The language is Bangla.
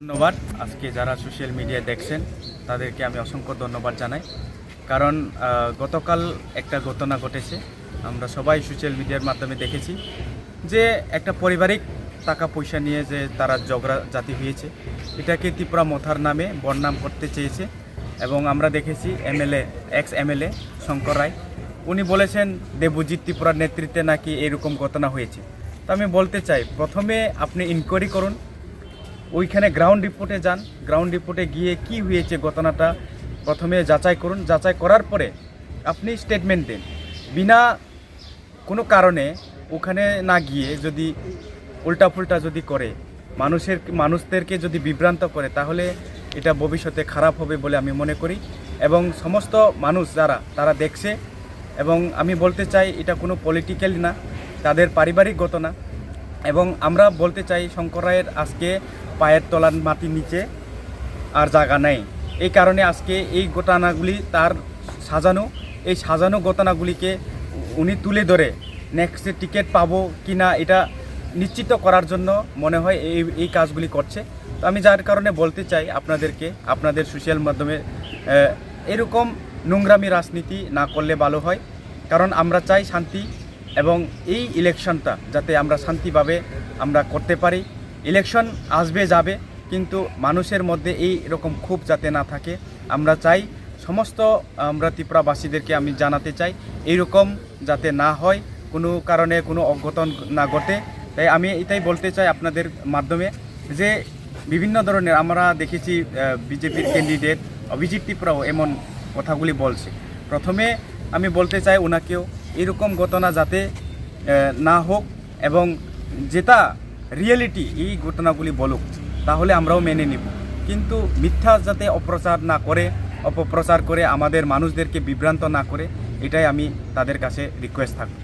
ধন্যবাদ। আজকে যারা সোশ্যাল মিডিয়া দেখছেন তাদেরকে আমি অসংখ্য ধন্যবাদ জানাই। কারণ গতকাল একটা ঘটনা ঘটেছে, আমরা সবাই সোশ্যাল মিডিয়ার মাধ্যমে দেখেছি যে একটা পারিবারিক টাকা পয়সা নিয়ে যে তারা ঝগড়া জাতি হয়েছে, এটাকে ত্রিপুরা মথার নামে বদনাম করতে চেয়েছে। এবং আমরা দেখেছি এক্স এমএলএ শঙ্কর রায়, উনি বলেছেন দেবজিৎ ত্রিপুরার নেতৃত্বে নাকি এরকম ঘটনা হয়েছে। তো আমি বলতে চাই, প্রথমে আপনি ইনকোয়ারি করুন, ওইখানে গ্রাউন্ড রিপোর্টে যান, গ্রাউন্ড রিপোর্টে গিয়ে কি হয়েছে ঘটনাটা প্রথমে যাচাই করুন। যাচাই করার পরে আপনি স্টেটমেন্ট দিন। বিনা কোনো কারণে ওখানে না গিয়ে যদি উল্টাপুল্টা যদি করে, মানুষদেরকে যদি বিভ্রান্ত করে, তাহলে এটা ভবিষ্যতে খারাপ হবে বলে আমি মনে করি। এবং সমস্ত মানুষ যারা তারা দেখছে, এবং আমি বলতে চাই এটা কোনো পলিটিক্যাল না, তাদের পারিবারিক ঘটনা। এবং আমরা বলতে চাই শঙ্কর রায়ের আজকে পায়ের তলার মাটির নিচে আর জায়গা নেই। এই কারণে আজকে এই ঘটনাগুলি তার সাজানো ঘটনাগুলিকে উনি তুলে ধরে নেক্সট টিকিট পাবো কি না এটা নিশ্চিত করার জন্য মনে হয় এই কাজগুলি করছে। তো আমি যার কারণে বলতে চাই আপনাদেরকে, আপনাদের সোশ্যাল মাধ্যমে এরকম নোংরামি রাজনীতি না করলে ভালো হয়। কারণ আমরা চাই শান্তি, এবং এই ইলেকশনটা যাতে আমরা শান্তিভাবে আমরা করতে পারি। ইলেকশন আসবে যাবে, কিন্তু মানুষের মধ্যে এই রকম ক্ষোভ যাতে না থাকে আমরা চাই। সমস্ত আমরা ত্রিপুরাবাসীদেরকে আমি জানাতে চাই এইরকম যাতে না হয়, কোনো কারণে কোনো অঘটন না ঘটে। তাই আমি এটাই বলতে চাই আপনাদের মাধ্যমে যে বিভিন্ন ধরনের আমরা দেখেছি বিজেপির ক্যান্ডিডেট অভিজিৎ ত্রিপুরাও এমন কথাগুলি বলছে। প্রথমে আমি বলতে চাই ওনাকেও এরকম ঘটনা যাতে না হোক, এবং যেটা রিয়েলিটি এই ঘটনাগুলি বলুক, তাহলে আমরাও মেনে নিব। কিন্তু মিথ্যা যাতে অপপ্রচার করে আমাদের মানুষদেরকে বিভ্রান্ত না করে, এটাই আমি তাদের কাছে রিকোয়েস্ট থাকব।